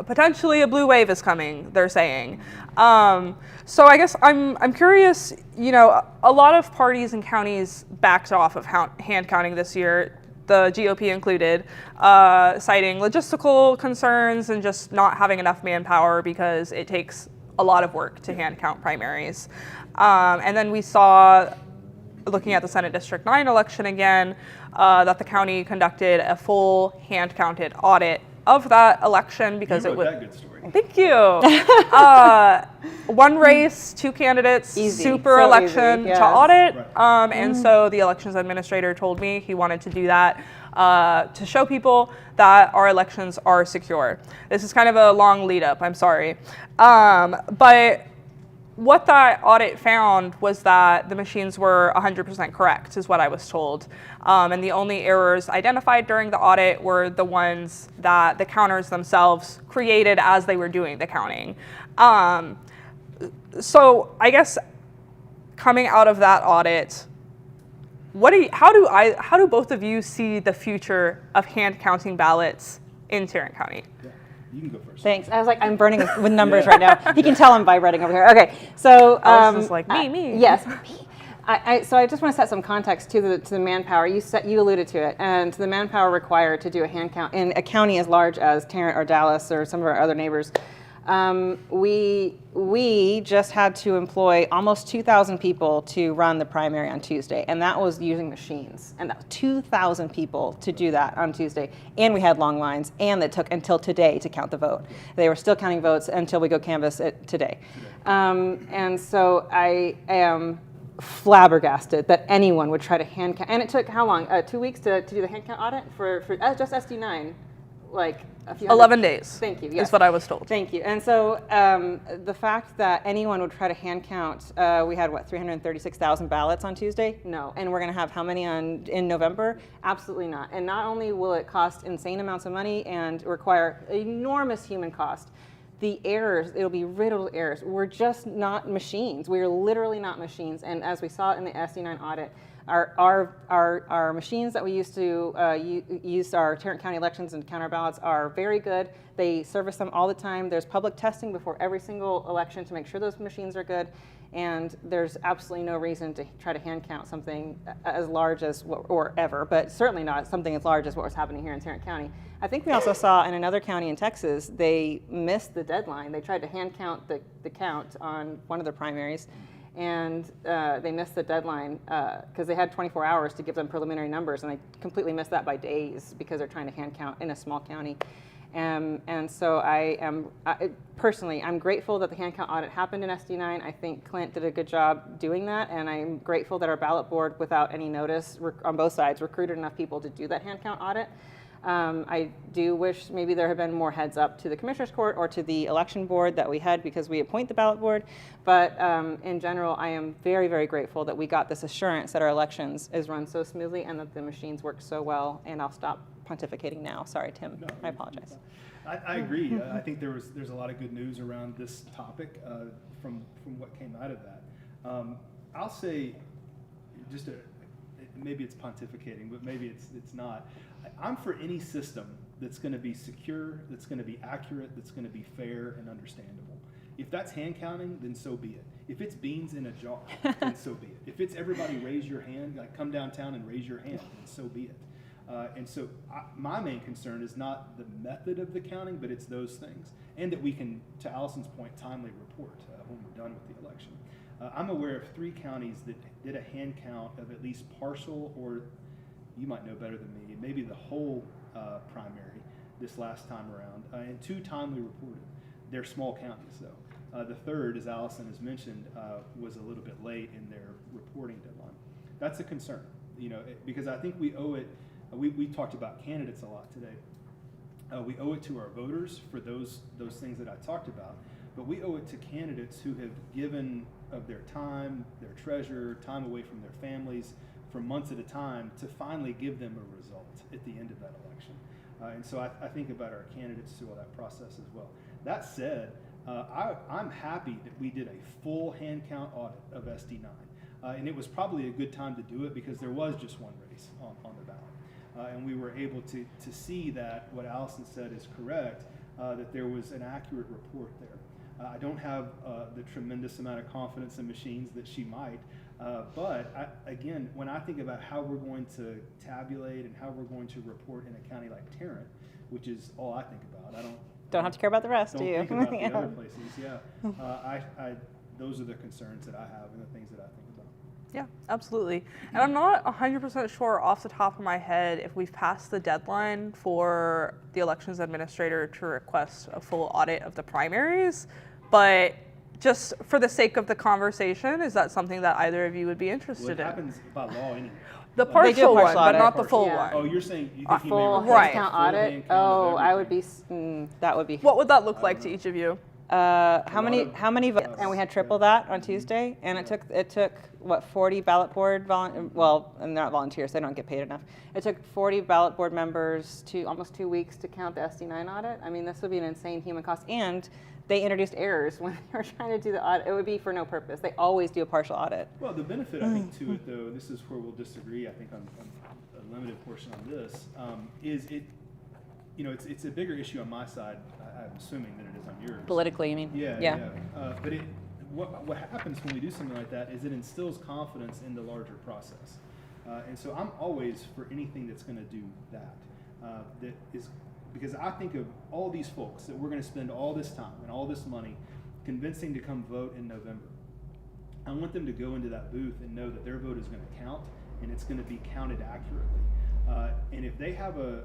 potentially a blue wave is coming, they're saying. So I guess I'm curious, you know, a lot of parties and counties backed off of hand counting this year, the GOP included, citing logistical concerns and just not having enough manpower because it takes a lot of work to hand count primaries. And then we saw, looking at the Senate District 9 election again, that the county conducted a full hand-counted audit of that election because You it wrote was. that good story. Thank you. One race, 2 candidates, Easy. super So election easy, yes. to audit. Right. And so the elections administrator told me he wanted to do that to show people that our elections are secure. This is kind of a long lead up, I'm sorry. But what that audit found was that the machines were 100% correct, is what I was told. And the only errors identified during the audit were the ones that the counters themselves created as they were doing the counting. So I guess coming out of that audit, how do both of you see the future of hand counting ballots in Tarrant County? Yeah. You can go first. Thanks. I was like, I'm burning with numbers right now. You can tell I'm vibrating over here. Okay, so Allison's like, me. Yes. So I just want to set some context to the manpower. You alluded to it, and to the manpower required to do a hand count in a county as large as Tarrant or Dallas or some of our other neighbors. We just had to employ almost 2,000 people to run the primary on Tuesday, and that was using machines. And that was 2,000 people to do that on Tuesday. And we had long lines, and it took until today to count the vote. They were still counting votes until we go canvass it today. And so I am flabbergasted that anyone would try to hand count. And it took how long? 2 weeks to do the hand count audit for just SD9? Like a few 11 days. Thank you. Yes. Is what I was told. Thank you. And so the fact that anyone would try to hand count, we had 336,000 ballots on Tuesday? No. And we're going to have how many in November? Absolutely not. And not only will it cost insane amounts of money and require enormous human cost, the errors, it'll be riddled with errors. We're just not machines. We're literally not machines. And as we saw in the SD9 audit, our machines that we used to use our Tarrant County elections and count our ballots are very good. They service them all the time. There's public testing before every single election to make sure those machines are good. And there's absolutely no reason to try to hand count something as large as, or ever, but certainly not something as large as what was happening here in Tarrant County. I think we also saw in another county in Texas, they missed the deadline. They tried to hand count the count on one of their primaries, and they missed the deadline because they had 24 hours to give them preliminary numbers, and they completely missed that by days because they're trying to hand count in a small county. And so personally, I'm grateful that the hand count audit happened in SD9. I think Clint did a good job doing that, and I'm grateful that our ballot board, without any notice on both sides, recruited enough people to do that hand count audit. I do wish maybe there had been more heads up to the Commissioners Court or to the election board that we had because we appoint the ballot board. But in general, I am very, very grateful that we got this assurance that our elections is run so smoothly and that the machines work so well. And I'll stop pontificating now. Sorry, Tim. No, I apologize. I agree. I think there's a lot of good news around this topic from what came out of that. I'll say, maybe it's pontificating, but maybe it's not. I'm for any system that's going to be secure, that's going to be accurate, that's going to be fair and understandable. If that's hand counting, then so be it. If it's beans in a jar, then so be it. If it's everybody raise your hand, like come downtown and raise your hand, then so be it. And so my main concern is not the method of the counting, but it's those things. And that we can, to Allison's point, timely report when we're done with the election. I'm aware of 3 counties that did a hand count of at least partial, or you might know better than me, maybe the whole primary this last time around, and 2 timely reported. They're small counties, though. The third, as Allison has mentioned, was a little bit late in their reporting deadline. That's a concern, because I think we owe it. We talked about candidates a lot today. We owe it to our voters for those things that I talked about, but we owe it to candidates who have given of their time, their treasure, time away from their families for months at a time to finally give them a result at the end of that election. And so I think about our candidates through all that process as well. That said, I'm happy that we did a full hand count audit of SD9. And it was probably a good time to do it because there was just one race on the ballot. And we were able to see that what Allison said is correct. that there was an accurate report there. I don't have the tremendous amount of confidence in machines that she might, but again, when I think about how we're going to tabulate and how we're going to report in a county like Tarrant, which is all I think about, I don't have to care about the rest, do you? Don't think about the other places, yeah. Those are the concerns that I have and the things that I think about. Yeah, absolutely. And I'm not 100% sure off the top of my head if we've passed the deadline for the elections administrator to request a full audit of the primaries, but just for the sake of the conversation, is that something that either of you would be interested in? It happens by law anyway. The They do a partial one, partial but audit. not the full Yeah. one. Oh, you're saying you think he may Full request Right. a count full audit? hand count of Oh, I would everything? be, that would be. What would that look like to each of you? How many of- votes? And we had triple that on Tuesday, and it took what, 40 ballot board well, and they're not volunteers, they don't get paid enough. It took 40 ballot board members to almost 2 weeks to count the SD9 audit. I mean, this would be an insane human cost, and they introduced errors when they were trying to do the audit. It would be for no purpose. They always do a partial audit. Well, the benefit, I think, to it, though, this is where we'll disagree, I think, on a limited portion on this, is it, it's a bigger issue on my side, I'm assuming, than it is on yours. Politically, you mean? Yeah. But what happens when we do something like that is it instills confidence in the larger process. And so I'm always for anything that's going to do that. That is, because I think of all these folks that we're going to spend all this time and all this money convincing to come vote in November. I want them to go into that booth and know that their vote is going to count and it's going to be counted accurately. And if they have a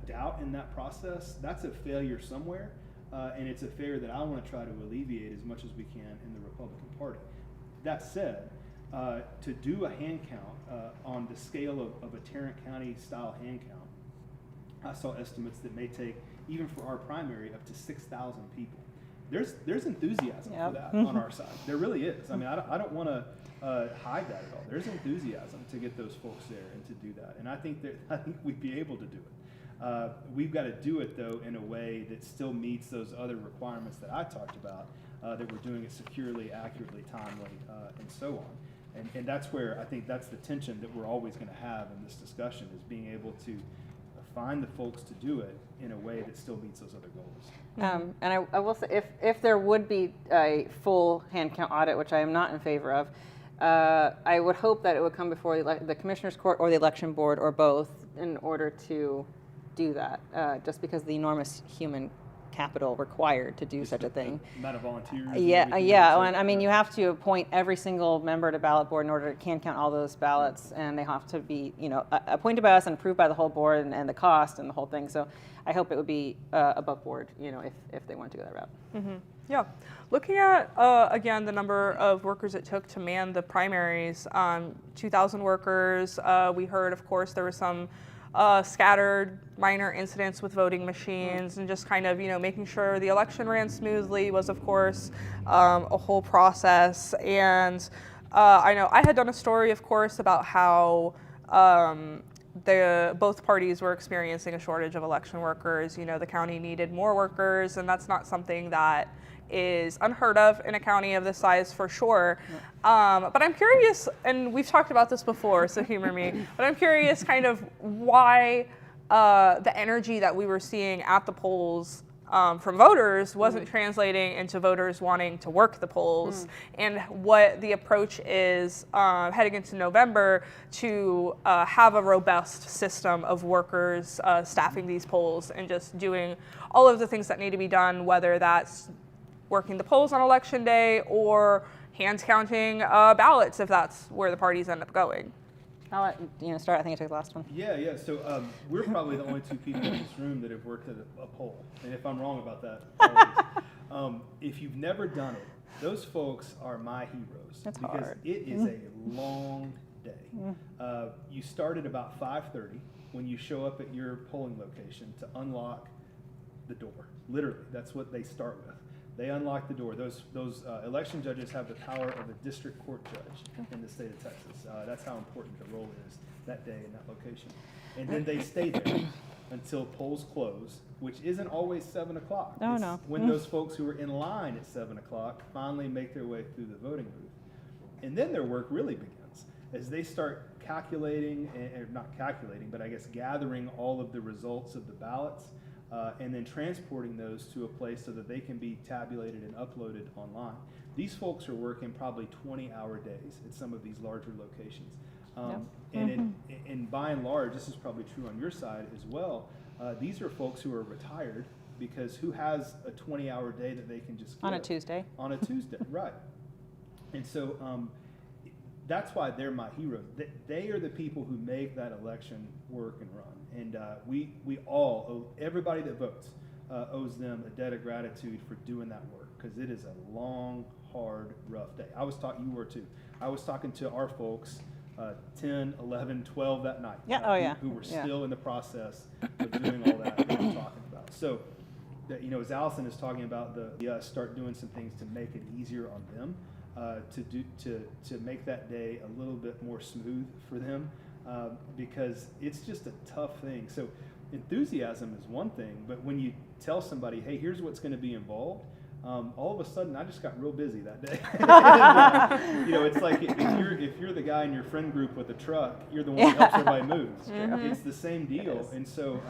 doubt in that process, that's a failure somewhere. And it's a failure that I want to try to alleviate as much as we can in the Republican Party. That said, to do a hand count on the scale of a Tarrant County style hand count, I saw estimates that may take, even for our primary, up to 6,000 people. There's enthusiasm for that on our side. There really is. I mean, I don't want to hide that at all. There's enthusiasm to get those folks there and to do that. And I think we'd be able to do it. We've got to do it, though, in a way that still meets those other requirements that I talked about, that we're doing it securely, accurately, timely, and so on. And that's where I think that's the tension that we're always going to have in this discussion, is being able to find the folks to do it in a way that still meets those other goals. And I will say, if there would be a full hand count audit, which I am not in favor of, I would hope that it would come before the Commissioner's Court or the Election Board or both in order to do that, just because of the enormous human capital required to do Just such a thing. The amount of volunteers. and Yeah, everything yeah. that's And I mean, you have to appoint every single member to ballot board in order to count all those ballots, and they have to be, appointed by us and approved by the whole board, and the cost and the whole thing. So I hope it would be above board, if they want to go that route. Mm-hmm. Yeah. Looking at, again, the number of workers it took to man the primaries, 2,000 workers. We heard, of course, there were some scattered minor incidents with voting machines, and just kind of, making sure the election ran smoothly was, of course, a whole process. And I know I had done a story, of course, about how both parties were experiencing a shortage of election workers. The county needed more workers, and that's not something that is unheard of in a county of this size, for sure. But I'm curious, and we've talked about this before, so humor me, but I'm curious kind of why the energy that we were seeing at the polls from voters wasn't translating into voters wanting to work the polls, and what the approach is heading into November to have a robust system of workers staffing these polls and just doing all of the things that need to be done, whether that's working the polls on election day or hand counting ballots, if that's where the parties end up going. I'll let start. I think I took the last one. Yeah. So we're probably the only two people in this room that have worked at a poll. And if I'm wrong about that, apologies. If you've never done it, those folks are my heroes. That's because hard. it is a long day. You start at about 5:30 when you show up at your polling location to unlock the door. Literally, that's what they start with. They unlock the door. Those election judges have the power of a district court judge in the state of Texas. That's how important the role is that day in that location. And then they stay there until polls close, which isn't always 7 o'clock. Oh, It's no. when those folks who are in line at 7 o'clock finally make their way through the voting booth. And then their work really begins as they start calculating, or not calculating, but I guess gathering all of the results of the ballots. and then transporting those to a place so that they can be tabulated and uploaded online. These folks are working probably 20-hour days at some of these larger locations. And by and large, this is probably true on your side as well, these are folks who are retired, because who has a 20-hour day that they can just give? On a Tuesday. On a Tuesday, right. And so that's why they're my heroes. They are the people who make that election work and run. And we all owe, everybody that votes owes them a debt of gratitude for doing that work, because it is a long, hard, rough day. You were too. I was talking to our folks 10, 11, 12 that night. Yeah. Who were still in the process of doing all that we're talking about. So, as Allison is talking about, start doing some things to make it easier on them, to make that day a little bit more smooth for them, because it's just a tough thing. So enthusiasm is one thing, but when you tell somebody, hey, here's what's going to be involved, all of a sudden I just got real busy that day. And, it's like if you're the guy in your friend group with a truck, you're the one who helps everybody move. It's the same deal. And so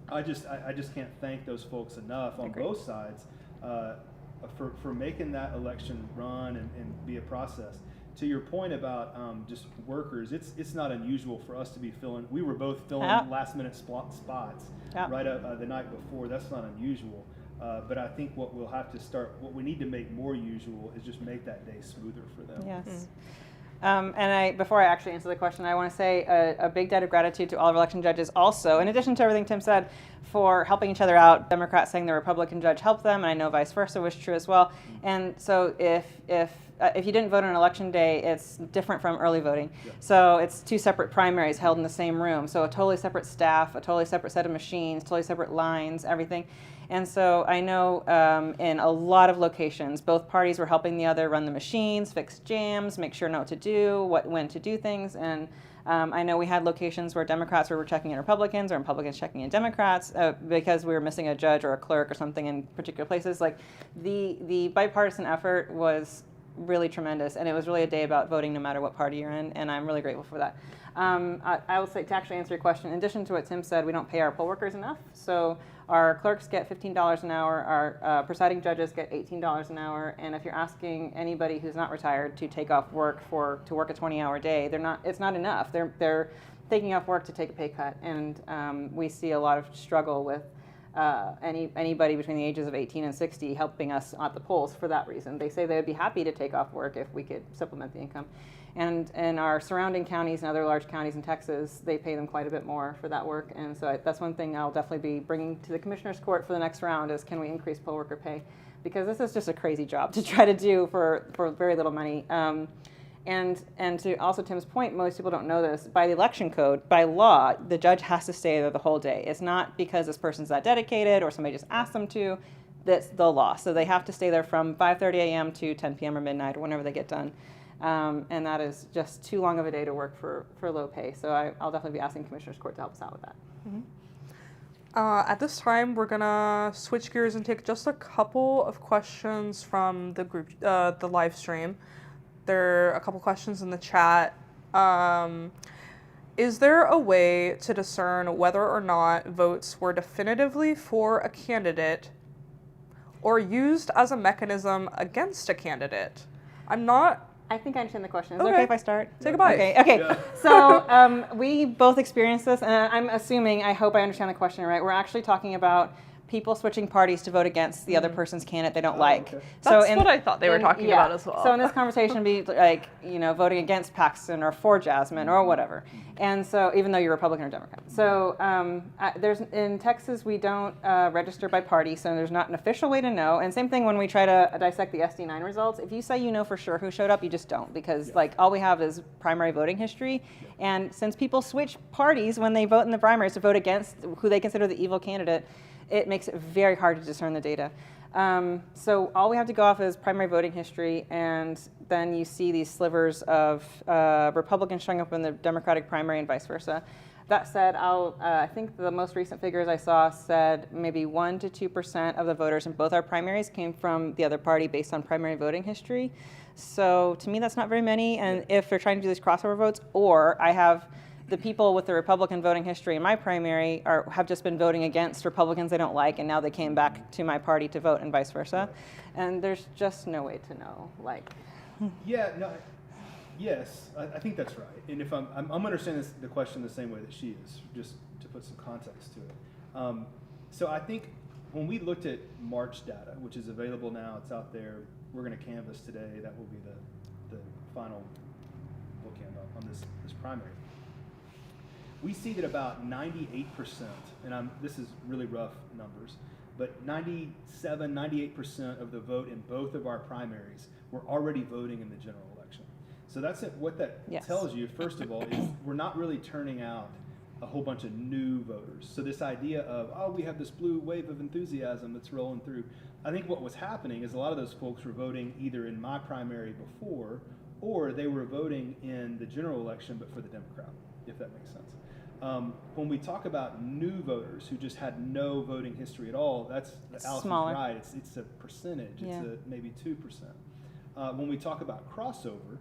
I just can't thank those folks enough on both sides for making that election run and be a process. To your point about just workers, it's not unusual for us to be we were both filling last minute spots right the night before. That's not unusual. But I think what we need to make more usual is just make that day smoother for them. Yes. Before I actually answer the question, I want to say a big debt of gratitude to all of our election judges also, in addition to everything Tim said, for helping each other out. Democrats saying the Republican judge helped them, and I know vice versa was true as well. And so if you didn't vote on election day, it's different from early voting. Yeah. So it's two separate primaries held in the same room. So a totally separate staff, a totally separate set of machines, totally separate lines, everything. And so I know in a lot of locations, both parties were helping the other run the machines, fix jams, make sure know what to do, when to do things. And I know we had locations where Democrats were checking in Republicans, or Republicans checking in Democrats, because we were missing a judge or a clerk or something in particular places. Like the bipartisan effort was really tremendous, and it was really a day about voting no matter what party you're in, and I'm really grateful for that. I will say, to actually answer your question, in addition to what Tim said, we don't pay our poll workers enough. So our clerks get $15 an hour, our presiding judges get $18 an hour, and if you're asking anybody who's not retired to take off work to work a 20-hour day, it's not enough. They're taking off work to take a pay cut, and we see a lot of struggle with anybody between the ages of 18 and 60 helping us at the polls for that reason. They say they would be happy to take off work if we could supplement the income. And in our surrounding counties and other large counties in Texas, they pay them quite a bit more for that work. And so that's one thing I'll definitely be bringing to the Commissioner's Court for the next round is, can we increase poll worker pay? Because this is just a crazy job to try to do for very little money. And to also Tim's point, most people don't know this, by the election code, by law, the judge has to stay there the whole day. It's not because this person's that dedicated or somebody just asked them to. That's the law. So they have to stay there from 5:30 a.m. to 10 p.m. or midnight or whenever they get done. And that is just too long of a day to work for low pay. So I'll definitely be asking Commissioner's Court to help us out with that. Mm-hmm. At this time, we're gonna switch gears and take just a couple of questions from the group, the live stream. There are a couple questions in the chat. Is there a way to discern whether or not votes were definitively for a candidate or used as a mechanism against a candidate? I think I understand the question. Is it okay if I start? Take a bite. Okay. Yeah. So we both experienced this, and I hope I understand the question right. We're actually talking about people switching parties to vote against the other person's candidate they don't like. Okay. That's what I thought they were talking about as well. So in this conversation, be like, voting against Paxton or for Jasmine or whatever. And so even though you're Republican or Democrat. So in Texas, we don't register by party, so there's not an official way to know. And same thing when we try to dissect the SD9 results. If you say you know for sure who showed up, you just don't, because all we have is primary voting history. And since people switch parties when they vote in the primaries to vote against who they consider the evil candidate, it makes it very hard to discern the data. So all we have to go off is primary voting history, and then you see these slivers of Republicans showing up in the Democratic primary and vice versa. That said, I think the most recent figures I saw said maybe 1% to 2% of the voters in both our primaries came from the other party based on primary voting history. So to me, that's not very many. And if they're trying to do these crossover votes, or I have the people with the Republican voting history in my primary have just been voting against Republicans they don't like, and now they came back to my party to vote, and vice versa. And there's just no way to know, like. Yeah, no, yes, I think that's right. And if I'm understanding the question the same way that she is, just to put some context to it. So I think when we looked at March data, which is available now, it's out there, we're going to canvass today, that will be the final bookend on this primary. We see that about 98%, and this is really rough numbers, but 97, 98% of the vote in both of our primaries were already voting in the general election. So that's what that tells you, first of all, is we're not really turning out a whole bunch of new voters. So this idea of, oh, we have this blue wave of enthusiasm that's rolling through. I think what was happening is a lot of those folks were voting either in my primary before, or they were voting in the general election, but for the Democrat, if that makes sense. When we talk about new voters who just had no voting history at all, Allison's right, it's a percentage, it's maybe 2%. When we talk about crossover,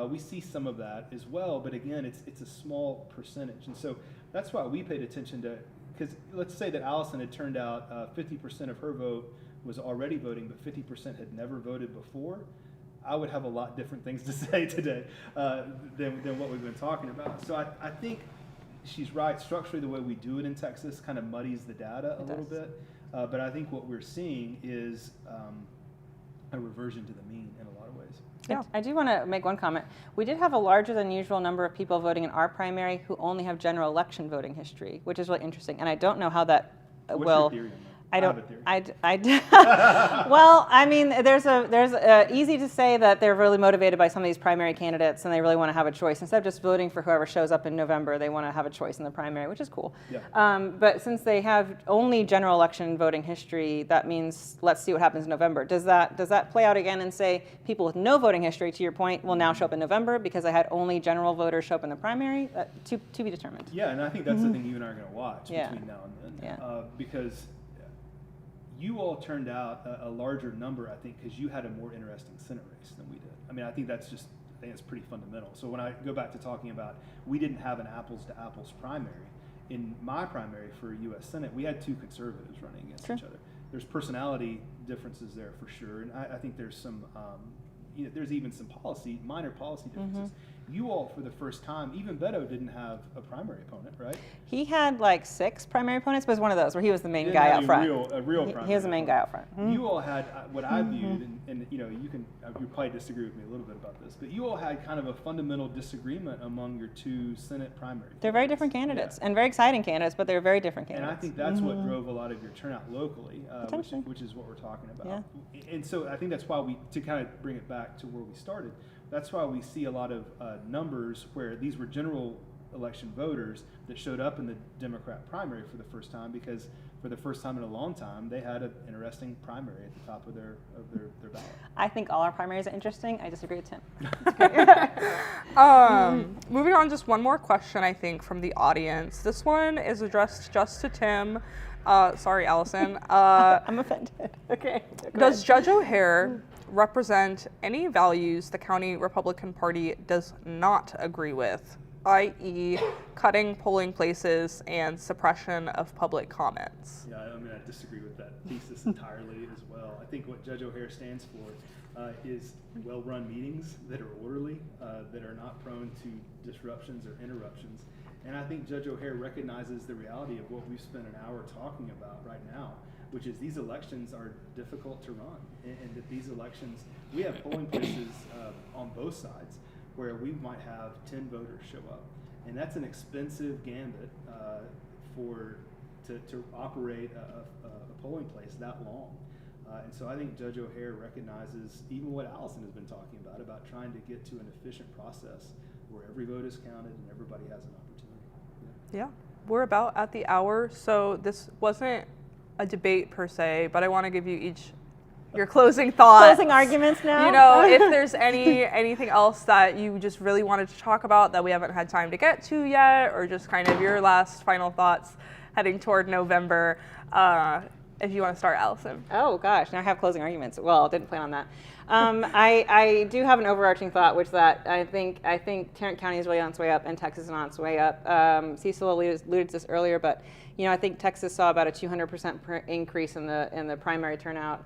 we see some of that as well, but again, it's a small percentage. And so that's why we paid attention to, because let's say that Allison had turned out 50% of her vote was already voting, but 50% had never voted before. I would have a lot different things to say today than what we've been talking about. So I think she's right. Structurally, the way we do it in Texas kind of muddies the data a little bit. But I think what we're seeing is a reversion to the mean in a lot of ways. Yeah. I do want to make one comment. We did have a larger than usual number of people voting in our primary who only have general election voting history, which is really interesting. And I don't know how that What's your theory on that? Well, I mean, there's easy to say that they're really motivated by some of these primary candidates and they really want to have a choice. Instead of just voting for whoever shows up in November, they want to have a choice in the primary, which is cool. Yeah. But since they have only general election voting history, that means let's see what happens in November. Does that play out again and say people with no voting history, to your point, will now show up in November because I had only general voters show up in the primary? To be determined. Yeah, and I think that's the thing you and I are going to watch between now and then. Yeah. Because you all turned out a larger number, I think, because you had a more interesting Senate race than we did. I mean, I think that's pretty fundamental. So when I go back to talking about we didn't have an apples to apples primary, in my primary for U.S. Senate, we had two conservatives running against each other. There's personality differences there for sure, and I think there's some, there's even some minor policy differences. You all, for the first time, even Beto didn't have a primary opponent, right? He had like 6 primary opponents, but it was one of those where he was the main guy out front. A real primary. He was the main guy out front. You all had what I viewed, and you probably disagree with me a little bit about this, but you all had kind of a fundamental disagreement among your two Senate primaries. They're very different candidates, and very exciting candidates, but they're very different candidates. And I think that's what drove a lot of your turnout locally, which is what we're talking about. Yeah. And so I think that's why to kind of bring it back to where we started, that's why we see a lot of numbers where these were general election voters that showed up in the Democrat primary for the first time, because for the first time in a long time, they had an interesting primary at the top of their ballot. I think all our primaries are interesting. I disagree with Tim. Moving on, just one more question, I think, from the audience. This one is addressed just to Tim. Sorry, Allison. I'm offended. Okay. Does Judge O'Hare represent any values the County Republican Party does not agree with, i.e. cutting polling places and suppression of public comments? Yeah, I mean, I disagree with that thesis entirely as well. I think what Judge O'Hare stands for is well-run meetings that are orderly, that are not prone to disruptions or interruptions. And I think Judge O'Hare recognizes the reality of what we've spent an hour talking about right now, which is these elections are difficult to run, and that these elections, we have polling places on both sides where we might have 10 voters show up, and that's an expensive gambit to operate a polling place that long. And so I think Judge O'Hare recognizes even what Allison has been talking about trying to get to an efficient process where every vote is counted and everybody has an opportunity. Yeah, we're about at the hour, so this wasn't a debate per se, but I want to give you each your closing thoughts. Closing arguments now. You know, if there's anything else that you just really wanted to talk about that we haven't had time to get to yet, or just kind of your last final thoughts heading toward November. If you want to start, Allison. Oh gosh, now I have closing arguments. Well, didn't plan on that. I do have an overarching thought, which that I think Tarrant County is really on its way up, and Texas is on its way up. Cecil alluded to this earlier, but I think Texas saw about a 200% increase in the primary turnout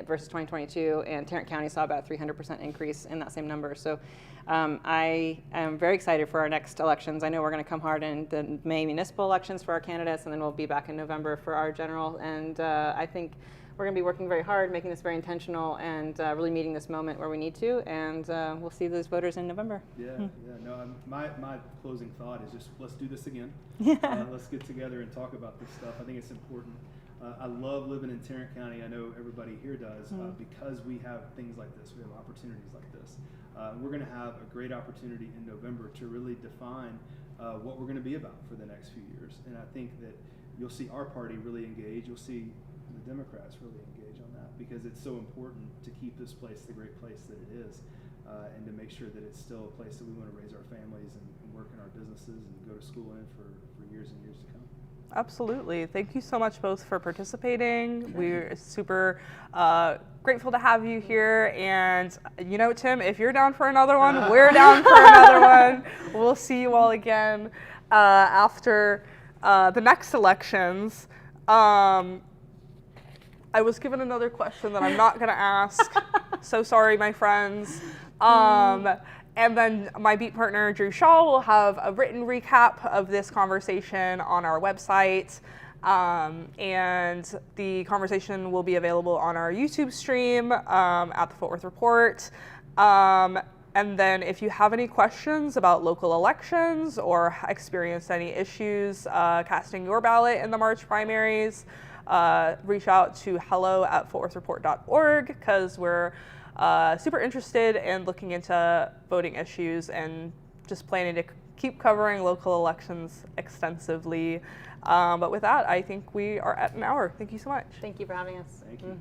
versus 2022, and Tarrant County saw about a 300% increase in that same number. So I am very excited for our next elections. I know we're going to come hard in the May municipal elections for our candidates, and then we'll be back in November for our general. And I think we're going to be working very hard, making this very intentional, and really meeting this moment where we need to. And we'll see those voters in November. No, my closing thought is just let's do this again. Let's get together and talk about this stuff. I think it's important. I love living in Tarrant County. I know everybody here does because we have things like this. We have opportunities like this. We're going to have a great opportunity in November to really define what we're going to be about for the next few years. And I think that you'll see our party really engage. You'll see the Democrats really engage on that because it's so important to keep this place the great place that it is and to make sure that it's still a place that we want to raise our families and work in our businesses and go to school in for years and years to come. Absolutely. Thank you so much both for participating. We're super grateful to have you here. And Tim, if you're down for another one, we're down for another one. We'll see you all again after the next elections. I was given another question that I'm not going to ask. So sorry, my friends. And then my beat partner, Drew Shaw, will have a written recap of this conversation on our website. And the conversation will be available on our YouTube stream at the Fort Worth Report. And then if you have any questions about local elections or experienced any issues casting your ballot in the March primaries, reach out to hello@fortworthreport.org because we're super interested in looking into voting issues and just planning to keep covering local elections extensively. But with that, I think we are at an hour. Thank you so much. Thank you for having us. Thank you.